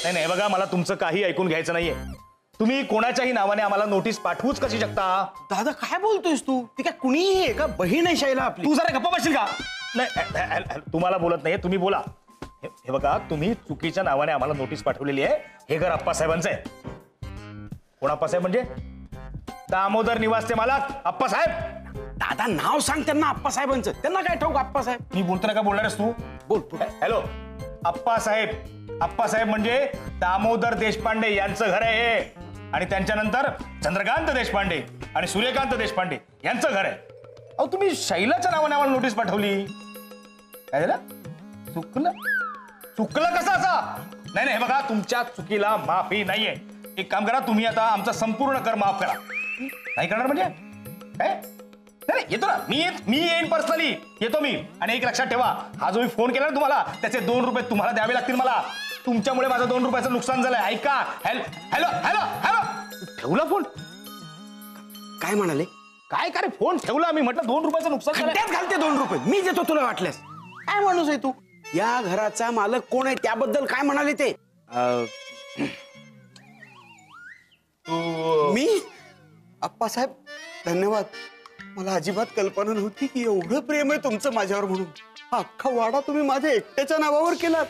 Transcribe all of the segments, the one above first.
नाही नाही बघा, मला तुमचं काही ऐकून घ्यायचं नाहीये. तुम्ही कोणाच्याही नावाने आम्हाला नोटीस पाठवूच कशी शकता? दादा काय बोलतोयस तू? ती काय कुणीही आहे का? बहीण आहे शैला आपली. तू जरा गप्पा बसशील का? नाही तुम्हाला बोलत नाहीये, तुम्ही बोला. हे बघा, तुम्ही चुकीच्या नावाने आम्हाला नोटीस पाठवलेली आहे. हे घर आप्पासाहेबांचं आहे. कोण आप्पासाहेब म्हणजे? दामोदर निवासचे मालक आप्पासाहेब. दादा नाव सांग त्यांना आप्पासाहेबांचं. त्यांना काय ठाऊक आप्पासाहेब? मी बोलतो ना, का बोलणार आहेस तू? बोल. हॅलो, आप्पासाहेब. आप्पासाहेब म्हणजे दामोदर देशपांडे यांचं घर आहे हे. आणि त्यांच्यानंतर चंद्रकांत देशपांडे आणि सूर्यकांत देशपांडे यांचं घर आहे. अहो, तुम्ही शैलाच्या नावाने आम्हाला नोटीस पाठवली. काय झालं? चुकलं कसं असं? नाही नाही, बघा, तुमच्या चुकीला माफी नाहीये. एक काम करा, तुम्ही आता आमचा संपूर्ण कर माफ करा. नाही करणार म्हणजे काय? नाही येतो ना, मी येईन पर्सनली. येतो मी. आणि एक लक्षात ठेवा, हा जो मी फोन केला ना तुम्हाला, त्याचे 2 रुपये तुम्हाला द्यावे लागतील मला. तुमच्यामुळे माझं 2 रुपयाचं नुकसान झालंय. ऐका. Hello hello hello hello. ठेवला फोन? काय म्हणाले? काय रे, फोन ठेवला. मी म्हटलं 2 रुपयाचं नुकसान झालंय. खड्ड्यात घालते 2 रुपये. मी देतो तुला वाटल्यास. काय माणूस आहे तू? या घराचा मालक कोण आहे त्याबद्दल काय म्हणाले ते? मी? आप्पासाहेब धन्यवाद. मला अजिबात कल्पना नव्हती की एवढं प्रेम आहे तुमचं माझ्यावर म्हणून. हा अख्खा वाडा तुम्ही माझ्या एकट्याच्या नावावर केलात.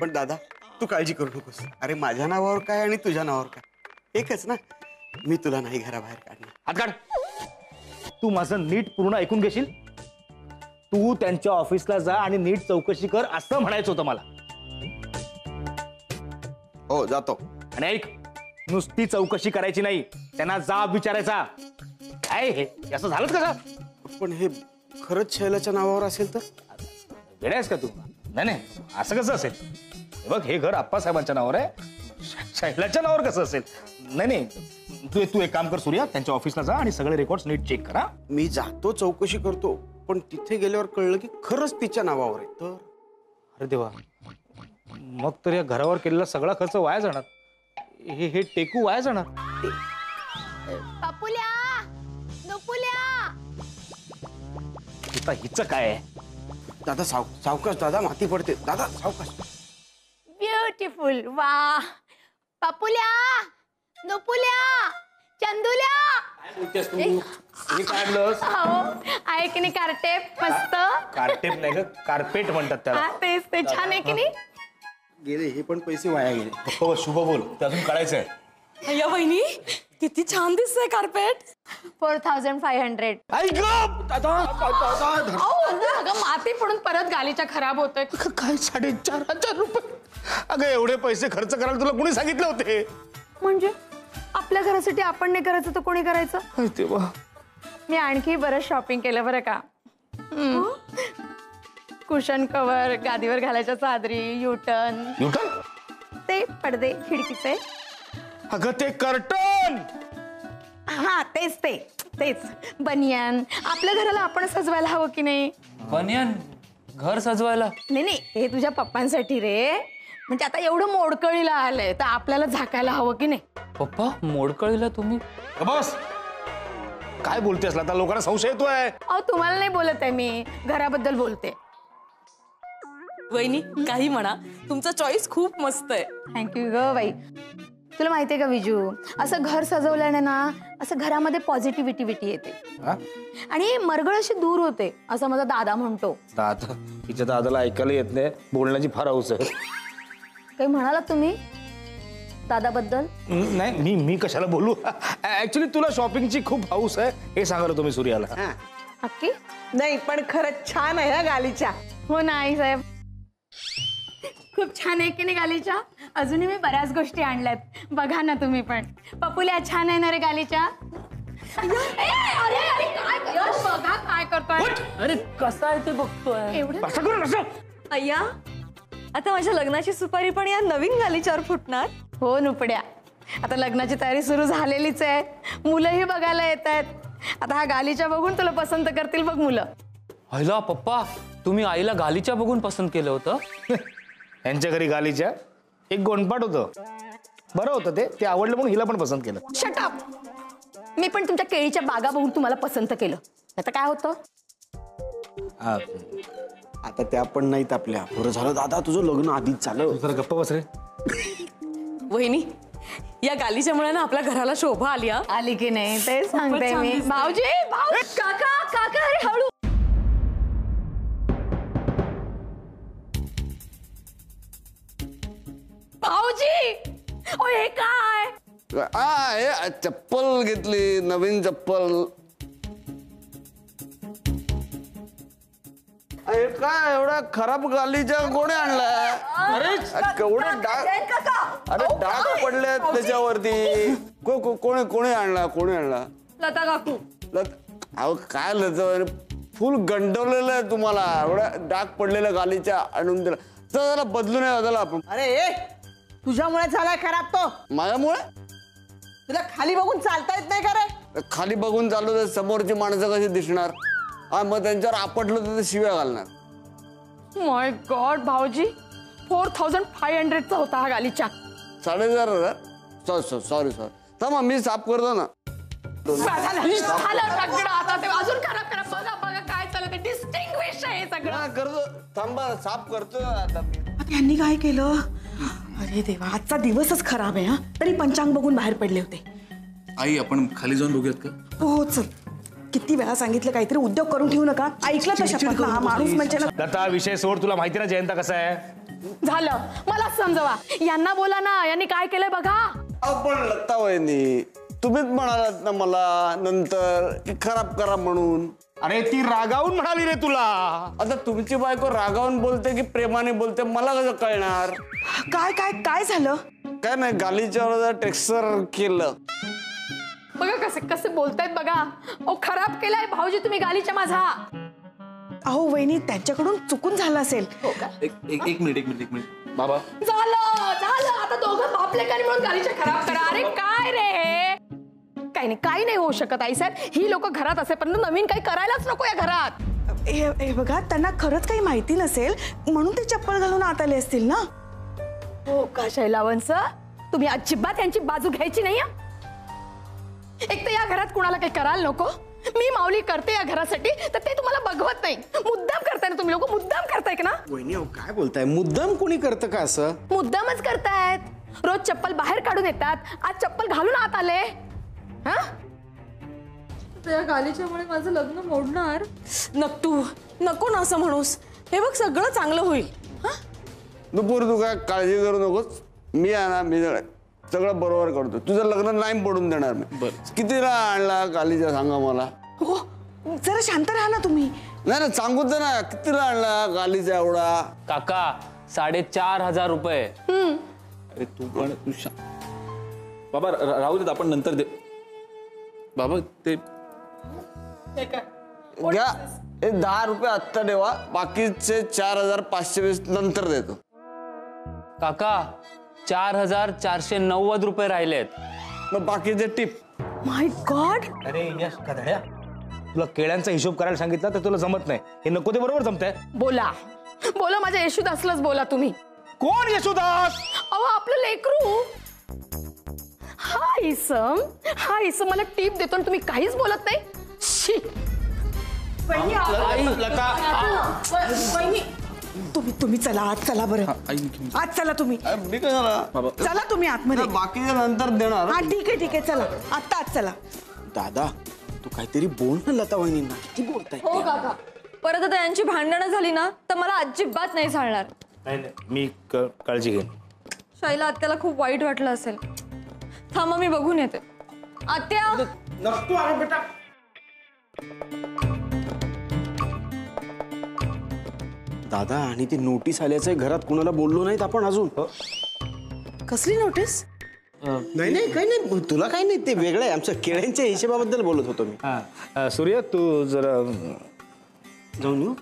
पण दादा तू काळजी करू नकोस. अरे माझ्या नावावर काय आणि तुझ्या नावावर काय एकच ना. मी तुला नाही घराबाहेर काढणार. हात काढ. तू माझं नीट पूर्ण ऐकून घेशील? तू त्यांच्या ऑफिसला जा आणि नीट चौकशी कर असं म्हणायचं होतं मला. हो जातो. आणि ऐक, नुसती चौकशी करायची नाही, त्यांना जाब विचारायचा. काय हे असं झालंच कसं? पण हे खरंच शैलाच्या नावावर असेल तर? वेड्यास का तू? नाही नाही, असं कसं असेल? हे बघ, हे घर आप्पासाहेबांच्या नावावर आहे. शैलाच्या नावावर कसं असेल? नाही नाही, तू एक काम कर सूर्या, त्यांच्या ऑफिसला जा आणि सगळे रेकॉर्ड्स नीट चेक करा. मी जातो, चौकशी करतो. पण तिथे गेल्यावर कळलं की खरंच तिच्या नावावर आहे तर? अरे देवा, मग तर या घरावर केलेला सगळा खर्च वाया जाणार. हे टेकू वाया जाणार. पपुल्या, नुपुल्या. हिचं काय आहे? दादा सावकाश दादा, माती पडते. दादा सावकाश. ब्युटिफुल. वा. पपुल्या, नुपुल्या, चंदुल्या. आहे की नाही कार्टेप? मस्त. कार्टेप नाही ग, कार्पेट म्हणतात त्याला. तेच ते छान आहे की नाही? गेले हे पण पैसे वाया गेले. हो, शुभ बोल, ते अजून कळायचंय. अय्या वहिनी, किती छान दिसतंय कार्पेट. 4500. अगं माती पडून परत गालीच्या खराब होतोय. काय 4500 रुपये? अगं एवढे पैसे खर्च करायला तुला कोणी सांगितले होते? म्हणजे आपल्या घरासाठी आपण नाही करायचं तर कोणी करायचं? तेव्हा मी आणखी बरंच शॉपिंग केलं बरं का. कुशन कव्हर, गादीवर घालायच्या चादरी, युटर्न, ते पडदे खिडकीचे. अगं ते कर्टन. हा तेच बनियान. आपल्या घराला आपण सजवायला हवं की नाही? बनियान घर सजवायला? नाही, हे तुझ्या पप्पांसाठी रे. म्हणजे आता एवढं मोडकळीला आलंय तर आपल्याला झाकायला हवं की नाही? पप्पा मोडकळीला तुम्ही? बस, काय बोलतेस? आता लोकांना संशय येतोय. अहो तुम्हाला नाही बोलत आहे मी, घराबद्दल बोलते. वहिनी काही म्हणा, तुमचा चॉईस खूप मस्त आहे. थँक्यू ग बाई. तुला माहितीये का विजू, असं घर सजवल्याने ना असं घरामध्ये पॉझिटिव्हिटी येते आणि मरगळ अशी दूर होते, असं माझा दादा म्हणतो. दादा? तिच्या दादाला ऐकायला येत नाही, बोलण्याची फार हौस आहे. काही म्हणालात तुम्ही दादाबद्दल? नाही, मी कशाला बोलू. ऍक्च्युली तुला शॉपिंगची खूप हौस आहे हे सांगत तुम्ही सूर्याला. नक्की? नाही पण खरंच छान आहे ना गालीच्या. हो ना आई साहेब, खूप छान आहे की नाही गालीच्या? अजूनही मी बऱ्याच गोष्टी आणल्यात, बघा ना तुम्ही पण. पपुल्या छान आहे ना रे गालीच्या? अरे बघा काय करतोय. अरे कसं आहे ते बघतोय. एवढं अय्या, आता माझ्या लग्नाची सुपारी पण या नवीन गालीच्यावर फुटणार. हो नुपड्या, आता लग्नाची तयारी सुरू झालेलीच आहे. मुलंही बघायला येत आहेत. आता हा गालीच्या बघून तुला पसंत करतील बघ मुलं. हयला पप्पा, तुम्ही आईला गालीच्या बघून पसंत केलं होतं? यांच्या घरी गालीच्या एक गोंडपाट होतं, बरं होतं ते आवडलं म्हणून हिला पण पसंत केलं. Shut up. मी पण तुमच्या केळीच्या बागा बघून तुम्हाला पसंत केलं. आता काय होतं? आता त्या पण नाहीत आपल्या. बरं झालं दादा तुझं लग्न आधीच झालं. जरा गप्प बस रे. वहिनी या गालीच्या मुळे ना आपल्या घराला शोभा आली हा. आली की नाही ते सांगते छान मी. दिसते. भाऊजी काका काका अरे हळू. भाऊजी ओ हे काय हे चप्पल घेतली, नवीन चप्पल. अरे काय एवढा खराब गालीच्या कोणी आणलाय? अरे केवढे डाग, अरे डाग पडले त्याच्यावरती. कोणी आणला? लता काकू. अहो काय लता, फुल गंडवलेलं आहे तुम्हाला. एवढ्या डाग पडलेल्या गालीच्या आणून दिला. तर जरा बदलून झाला आपण. अरे तुझ्यामुळे झालाय खराब तो. माझ्यामुळे? तुला खाली बघून चालता येत नाही का रे? खाली बघून चाललो तर समोरची माणसं कशी दिसणार? हा मग त्यांच्यावर आपटलं तर ते शिव्या घालणार. माय गॉड भाऊजी 4500चा होता हा गालीचा. 4500? सॉरी. थांबा मी साफ करतो ना. झालं सगळं आता ते अजून खराब खराब. बघा काय चाललं ते. डिस्टिंग्विश आहे हे सगळं. हा, करतो. थांबा साफ करतो आता मी. त्यांनी काय केलं? अरे देवा आजचा दिवसच खराब आहे. हा तरी पंचांग बघून बाहेर पडले होते. आई आपण खाली जाऊन बघूयात का? हो चल. किती वेळा सांगितलं काहीतरी उद्योग करून ठेवू नका. ऐकलं तर शपथ ना. हा माणूस म्हणजे ना. लता विषय सोड. तुला माहिती ना जयंता कसा आहे. झालं मला समजवा. यांना बोला ना यांनी काय केलंय बघा. आपण लता वहिनी तुम्हीच म्हणालात ना मला नंतर की खराब करा म्हणून. अरे ती रागावून म्हणाली रे तुला. आता तुमची बायको रागावून बोलते की प्रेमाने बोलते मला कसं कळणार? काय काय काय झालं? काय नाही गालीच्यावर टेक्स्चर केलं. बघा कसे कसे बोलतायत बघा. ओ खराब केलाय भाऊजी तुम्ही गालीच्या माझा. अहो वहिनी त्यांच्याकडून चुकून झालं असेल. एक मिनिट बाबा. झालं आता दोघं बापलेकांनी म्हणून गालीच्या खराब करा. अरे काय रे काही नाही होऊ शकत आई साहेब. ही लोक घरात असेपर्यंत नवीन काही करायलाच नको या घरात. हे बघा त्यांना खरंच काही माहिती नसेल म्हणून ते चप्पल घालून आत आले असतील ना. हो का शैलावंश तुम्ही अजिबात यांची बाजू घ्यायची नाही. एक तर या घरात कुणाला काही करायला नको. मी माऊली करते या घरासाठी तर ते तुम्हाला बघवत नाही. मुद्दाम करताय ना तुम्ही लोक. मुद्दाम करताय का ना? वहिनी अहो काय बोलताय? मुद्दाम कोणी करतं का असं? मुद्दामच करतायत. रोज चप्पल बाहेर काढून येतात. आज चप्पल घालून आत आले. हा त्या गालीच्यामुळे माझं लग्न मोडणार. नको ना असं म्हणूस. हे बघ सगळं चांगलं होईल. दुपूर तू काय काळजी करू नकोस. मी आहे ना मी सगळं बरोबर करतो. तुझं लग्न नाही पडून देणार मी. कितीला आणला गालीच्या सांगा मला. हो जरा शांत राहा ना तुम्ही. नाही सांगू तर ना कितीला आणला गालीचा एवढा? काका 4500 रुपये. अरे तू पण बाबा राहू देत आपण नंतर दे. बाबा ते घ्या. हे 10 रुपये आत्ता देवा. बाकीचे 4520 नंतर देतो. काका 4490 रुपये राहिलेत. मग बाकीचे टिप. माय गॉड. अरे यश कधड्या तुला केळ्यांचा हिशोब करायला सांगितला तर तुला जमत नाही. हे नको ते बरोबर जमतंय. बोला माझ्या येशुदासलाच बोला तुम्ही. कोण येशुदास? अहो आपलं लेकरू. हा इसम मला टीप देतो आणि तुम्ही काहीच बोलत नाही. शी. तुम्ही चला आत चला बरं. आत चला तुम्ही. मी कशाला? चला तुम्ही आतमध्ये. बाकीचे नंतर देणार. हा ठीक आहे चला. आत्ता आत चला. दादा तू काहीतरी बोल ना लता वहिनींना. किती बोलताय? हो काका. परत आता यांची भांडणं झाली ना तर मला अजिबात नाही चालणार. नाही मी काळजी घेईन. शैला आत्याला खूप वाईट वाटलं असेल. थांबा मी बघून येते. आत्या दादा आणि ती नोटीस आल्याचं घरात कुणाला बोललो नाहीत आपण अजून. कसली नोटीस? नाही काही नाही. तुला काही नाही. ते वेगळं आहे. आमच्या केळ्यांच्या हिशोबाबद्दल बोलत होतो मी. सूर्य तू जरा जाऊन येऊ.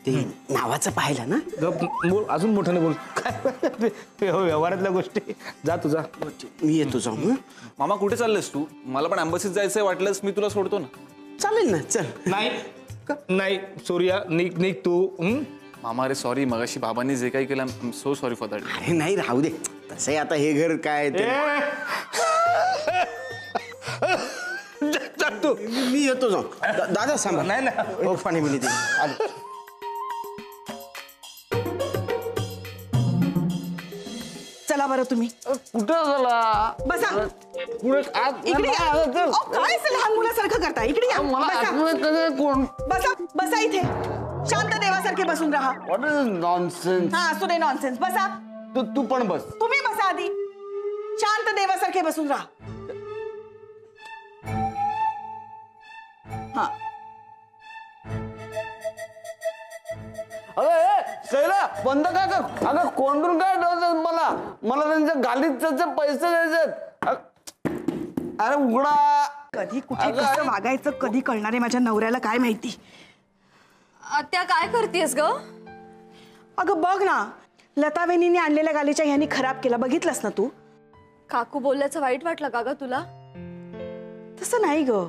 ते नावाचं पाहिलं ना. बोल अजून मोठ्याने बोल. काय व्यवहारातल्या गोष्टी. जा तुझा. मी येतो जाऊन. मामा कुठे चाललेस तू? मला पण एम्बसीत जायचंय. वाटलंस मी तुला सोडतो ना. चालेल ना चल. नाही सूर्या निघ तू. मामा अरे सॉरी मगाशी बाबांनी जे काही केलं I am so sorry for that. अरे नाही राहू दे. तसंही आता हे घर काय ते. तू मी येतो जाऊन. दादा सांगा. नाही हो पाणी बिणी दे. आलो. चला बरं तुम्ही कुठं झाला बसा पुढे इकडे या. अहो, काय असं लहान मुलासारखं करता इकडे या मला बसा. आतमध्ये कसं कोण बसा बसा इथे शांत देवासारखे बसून राहा व्हॉट इज नॉनसेन्स हा असू दे नॉनसेन्स बसा तू पण बस तुम्ही बसा आधी शांत देवासारखे बसून राहा हा अरे शैला बंद काय कर अगं कोंडून काय ठेवतात मला मला त्यांच्या गालीचे पैसे द्यायचे अरे उघडा कधी कुठे अगं, कसं वागायचं कधी कळणारे माझ्या नवऱ्याला काय माहिती आत्या काय करतेस ग? अगं बघ ना लता वहिनीने आणलेल्या गालीच्या ह्यांनी खराब केला बघितलंस ना तू काकू बोलल्याचं वाईट वाटलं का ग तुला? तसं नाही ग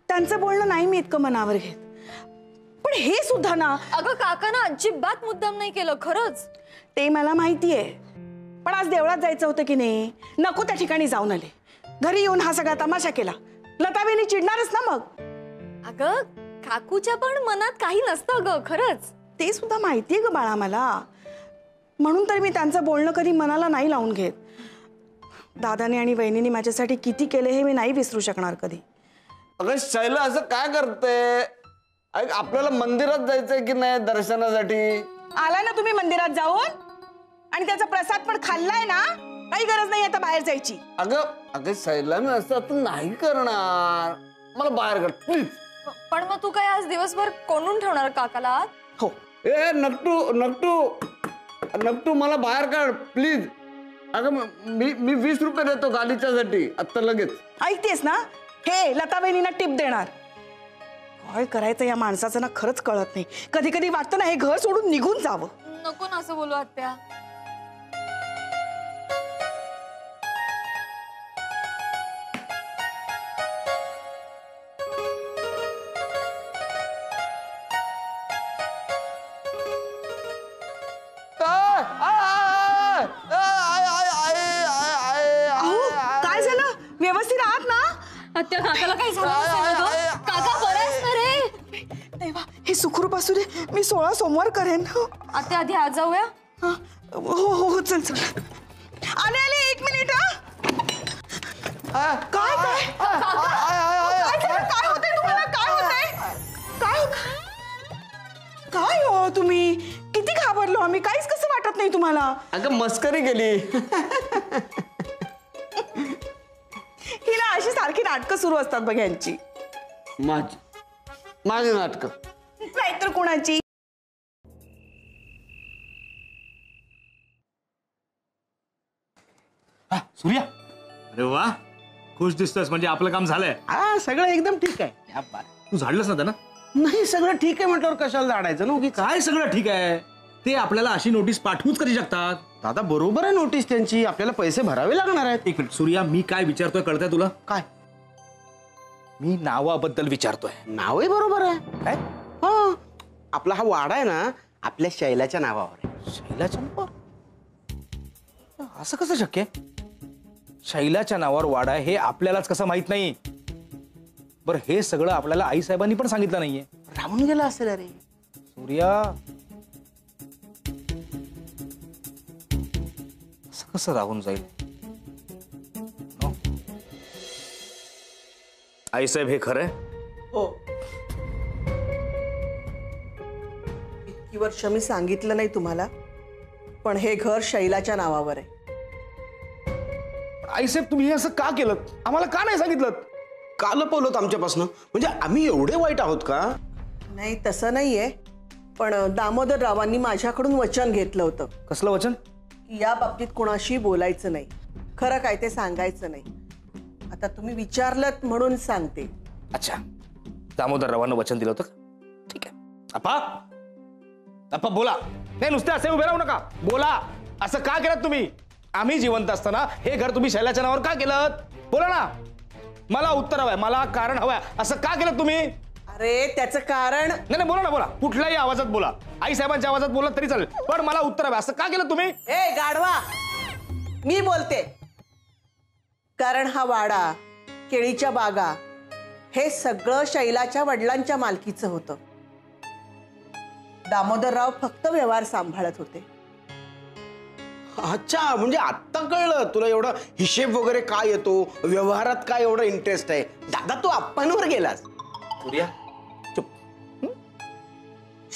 त्यांचं बोलणं नाही मी इतकं मनावर घेत पण हे सुद्धा ना अगं काकानं अजिबात मुद्दाम नाही केलं खरंच. ते मला माहितीये पण आज देवळात जायचं होतं की नाही नको त्या ठिकाणी जाऊन आले घरी येऊन हा सगळा तमाशा केला लता वहिनी चिडणारच ना मग अगं काकूच्या पण मनात काही नसतं ग खरंच. ते सुद्धा माहितीये ग बाळा मला म्हणून तर मी त्यांचं बोलणं कधी मनाला नाही लावून घेत दादाने आणि वहिनीने माझ्यासाठी किती केले हे मी नाही विसरू शकणार कधी. अगं शैला असं काय करते ऐक आपल्याला मंदिरात जायचंय की नाही दर्शनासाठी आला ना तुम्ही मंदिरात जाऊन आणि त्याचा प्रसाद पण खाल्लाय ना काही गरज नाही आता बाहेर जायची. अगं अगं शैला मी असं आता नाही करणार मला बाहेर काढ प्लीज पण मग तू काय आज दिवसभर कोंडून ठेवणार काकाला? हो ए नकटू नकटू नकटू मला बाहेर काढ प्लीज अगं मी 20 रुपये देतो गालीच्यासाठी आत्ता लगेच ऐकतेस ना हे लता वहिनींना टिप देणार काय करायचं या माणसाचं ना खरंच कळत नाही कधी कधी वाटतं ना हे घर सोडून निघून जावं. नको ना असं बोलू आत्या. अहो काय झालं व्यवस्थित आहात ना आत्या काकाला काही झालं नसेल ना ग? काका बरं असणार रे. देवा हे सुखरूप असू दे मी 16 सोमवार करेन. आत्या आधी आज जाऊया. हा, हो हो हो चल चल आले आले 1 मिनिट हा काय काय काय झालं? काय होतंय तुम्हाला काय होतंय काय काय हो तुम्ही किती घाबरलो आम्ही काहीच कसं वाटत नाही तुम्हाला. अगं मस्करी केली ही ना अशी सारखी नाटकं सुरू असतात बघ यांची माझी नाटकं नाहीतर कोणाची. सूर्या अरे वा खुश दिसतोस म्हणजे आपलं काम झालंय. हा सगळं एकदम ठीक आहे तू झाडलंस ना त्यांना? नाही सगळं ठीक आहे म्हटल्यावर कशाला झाडायचं ना उगीच. काय सगळं ठीक आहे ते आपल्याला अशी नोटीस पाठवूच करू शकतात. दादा बरोबर आहे नोटीस त्यांची आपल्याला पैसे भरावे लागणार आहेत. एक मिनिट सूर्या मी काय विचारतोय कळतंय तुला? काय मी नावाबद्दल विचारतोय. नावही बरोबर आहे काय? हा आपला हा वाडा आहे ना आपल्या शैलाच्या नावावर आहे. शैलाच्या नावावर? असं कसं शक्य आहे? शैलाच्या नावावर वाडा आहे हे आपल्यालाच कसं माहित नाही? बरं हे सगळं आपल्याला आई साहेबांनी पण सांगितलं नाहीये. राहून गेला असेल अरे. सूर्या असं कसं राहून जाईल? आई साहेब हे खरंय? हो इतकी वर्ष मी सांगितलं नाही तुम्हाला पण हे घर शैलाच्या नावावर आहे. आई साहेब तुम्ही हे असं का केलं? आम्हाला का नाही सांगितलं? का लपवलं आमच्यापासून म्हणजे आम्ही एवढे वाईट आहोत का? नाही तसं नाहीये पण दामोदर रावांनी माझ्याकडून वचन घेतलं होतं कसलं वचन? की या बाबतीत कोणाशी बोलायचं नाही खरं काय ते सांगायचं नाही. आता तुम्ही विचारलत म्हणून सांगते. अच्छा दामोदर रावांना वचन दिलं होतं का? ठीक आहे. अप्पा अप्पा बोला. नाही नुसते असे उभे राहू नका बोला. असं का केलं तुम्ही? आम्ही जिवंत असताना हे घर तुम्ही शैलाच्या नावावर का केलं? बोला ना मला उत्तर हवंय मला कारण हवंय. असं का केलं तुम्ही? अरे त्याचं कारण नाही नाही बोला ना बोला कुठल्याही आवाजात बोला. आई साहेबांच्या आवाजात बोला तरी चालेल पण मला उत्तर हवंय. असं का केलं तुम्ही? ए गाढवा मी बोलते. कारण हा वाडा केळीच्या बागा हे सगळं शैलाच्या वडिलांच्या मालकीचं होतं. दामोदरराव फक्त व्यवहार सांभाळत होते. अच्छा, म्हणजे आत्ता कळलं तुला एवढा हिशेब वगैरे काय येतो, व्यवहारात काय एवढा इंटरेस्ट आहे. दादा तू आप्पांवर गेलास. सूर्या चुप.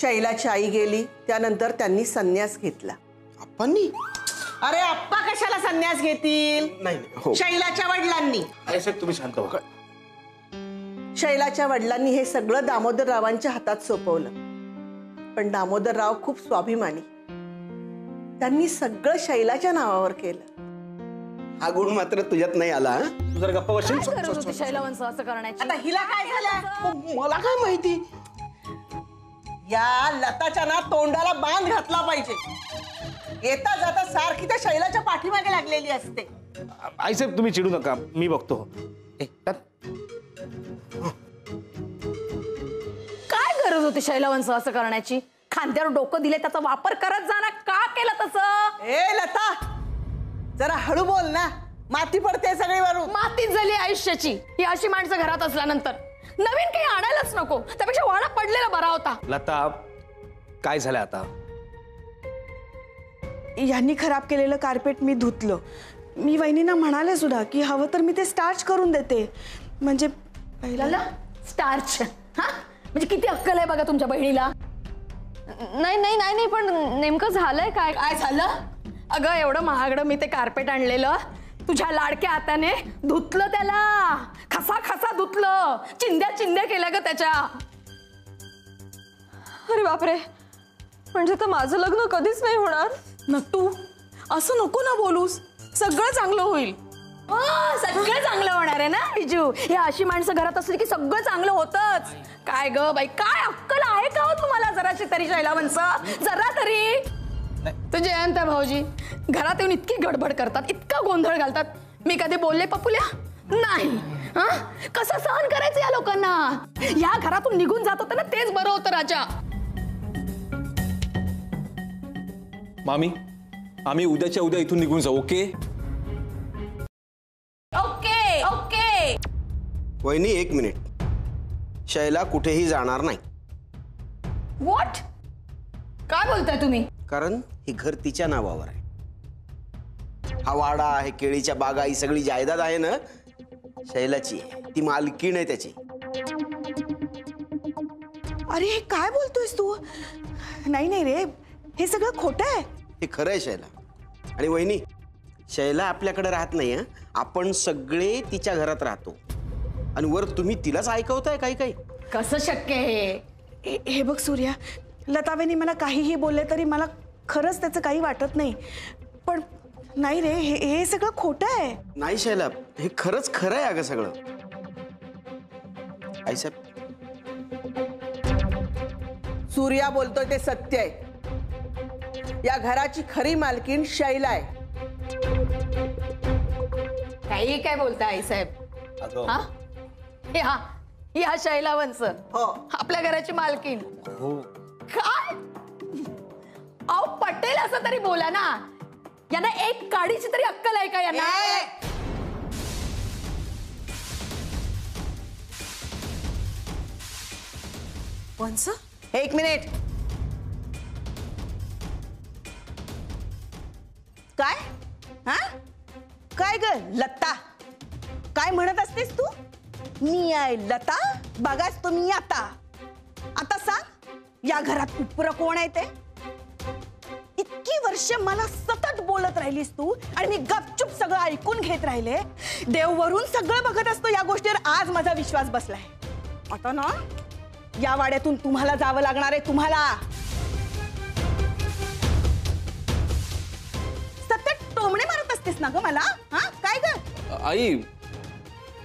शैलाची आई गेली त्यानंतर त्यांनी संन्यास घेतला. आप्पांनी? अरे आप्पा कशाला संन्यास घेतील? नाही हो. शैलाच्या वडिलांनी. साहेब तुम्ही शांत व्हा. शैलाच्या वडिलांनी हे सगळं दामोदररावांच्या हातात सोपवलं. पण दामोदरराव खूप स्वाभिमानी. त्यांनी सगळं शैलाच्या नावावर केलं. हा गुण मात्र तुझ्यात नाही आला. हं? तू जर गप्पा बसशील. काय गरज होती शैलावंश असं करण्याची? आता हिला काय झालं? मला काय माहिती. या लताच्या ना तोंडाला बांध घातला पाहिजे. येता जाता सारखी त्या शैलाच्या पाठीमागे लागलेली असते. आईसाहेब तुम्ही चिडू नका, मी बघतो. काय गरज होती शैलावंश असं करण्याची? खांद्यावर डोकं दिले त्याचा वापर करत जा ना. का केलं तसं? ए लता जरा हळू बोल ना, माती पडते सगळी वरून. मातीच झाली आयुष्याची ही अशी माणसं घरात असल्यानंतर. नवीन काही आणायलाच नको, त्यापेक्षा वाडा पडलेला बरा होता. लता काय झालं आता? यांनी खराब केलेलं कार्पेट मी धुतलं. मी वहिनींना म्हणाले सुद्धा की हवं तर मी ते स्टार्च करून देते. म्हणजे पहिला स्टार्च हा म्हणजे किती अक्कल आहे बघा तुमच्या बहिणीला. नाही नाही नाही नाही, पण नेमकं झालंय काय? काय झालं? अगं एवढं महागडं मी ते कार्पेट आणलेलं तुझ्या लाडक्या हाताने धुतलं त्याला. खसा खसा धुतलं, चिंध्या चिंध्या केल्या ग त्याच्या. अरे बापरे, म्हणजे तर माझं लग्न कधीच नाही होणार. नक्तू असं नको ना बोलूस, सगळं चांगलं होईल. सगळं चांगलं होणार आहे ना बिजू. हे अशी माणसं घरात असली की सगळं चांगलं होतच. काय ग बाई, काय अक्कल आहे का हो तुम्हाला जराशी तरी शैलावंश? जरा तरी. तर जयंत भाऊजी घरात येऊन इतकी गडबड करतात, इतका गोंधळ घालतात. मी कधी बोलले पपुल्या? नाही. कसं सहन करायचं या लोकांना? या घरातून निघून जात होतं ना तेच बरं होतं राजा. मामी आम्ही उद्याच्या उद्या इथून निघून जाऊ. Okay okay okay. वहिनी एक मिनिट. शैला कुठेही जाणार नाही. व्हॉट? काय बोलताय तुम्ही? कारण हे घर तिच्या नावावर आहे. हा वाडा, हे केळीच्या बागा, ही सगळी जायदाद आहे ना शैलाची आहे. ती मालकीण आहे त्याची. अरे हे काय बोलतोयस तू? नाही नाही रे, हे सगळं खोटं आहे. हे खरं आहे शैला. आणि वहिनी शैला आपल्याकडे राहत नाही. हं? आपण सगळे तिच्या घरात राहतो. आणि वर तुम्ही तिलाच ऐकवताय काही काही. कसं शक्य आहे? हे बघ सूर्या, लतावेनी मला काहीही बोलले तरी मला खरंच त्याचं काही वाटत नाही. पण नाही रे, हे सगळं खोटं आहे. नाही शैला, हे खरंच खरं आहे अगं सगळं. आईसाहेब सूर्या बोलतोय ते सत्य आहे. या घराची खरी मालकीण शैला आहे. काही काय बोलताय आई साहेब? अगं हा या शैलावंश हो. आपल्या घराची मालकीण. काय? अहो पटेल असं तरी बोला ना. यांना एक काडीची तरी अक्कल आहे का यांना? वंश, एक मिनिट. काय? हा काय ग लता, काय म्हणत असतेस तू? मी आहे लता, बघाच तुम्ही आता. आता सांग, या घरात उपरं कोण आहे ते? इतकी वर्ष मला सतत बोलत राहिलीस तू आणि मी गपचूप सगळं ऐकून घेत राहिले. देव वरून सगळं बघत असतो या गोष्टीवर आज माझा विश्वास बसलाय. आता ना या वाड्यातून तुम्हाला जावं लागणार आहे. तुम्हाला सतत टोमणे मारत असतेस ना ग मला. हा काय ग? आई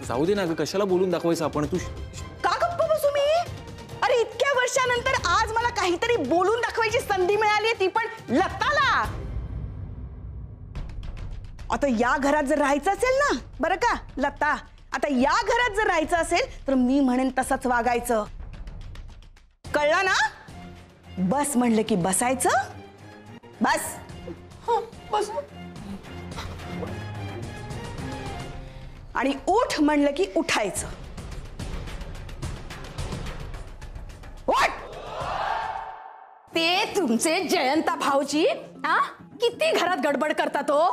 जाऊ दे ना ग, कशाला बोलून दाखवायचं आपण. तू का गप्प बसू मी? अरे इतक्या वर्षानंतर आज मला काहीतरी बोलून दाखवायची संधी मिळाली, ती पण लताला. आता या घरात जर राहायचं असेल ना, बरं का लता, आता या घरात जर राहायचं असेल तर मी म्हणेन तसंच वागायचं. कळलं ना? बस म्हणलं की बसायचं. बस. बस. आणि उठ म्हणलं की उठायचं. ते तुमचे जयंता भाऊजी हा किती किती घरात गडबड करतात हो.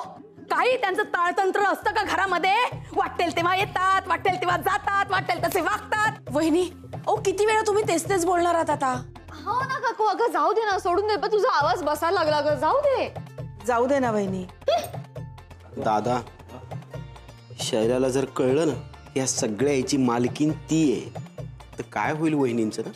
काही त्यांचं ताळतंत्र असतं का घरामध्ये? वाटेल तेव्हा येतात, वाटेल तेव्हा जातात, वाटेल तसे वागतात. वहिनी ओ किती वेळा तुम्ही तेच बोलणार आहात आता? हो ना काकू, अगं जाऊ दे ना, सोडून दे. पण तुझा आवाज बसायला लागला ग, जाऊ दे. जाऊ दे ना वहिनी. दादा, शैलाला जर कळलं ना या सगळ्या याची मालकीन ती आहे तर काय होईल वहिनींचं ना?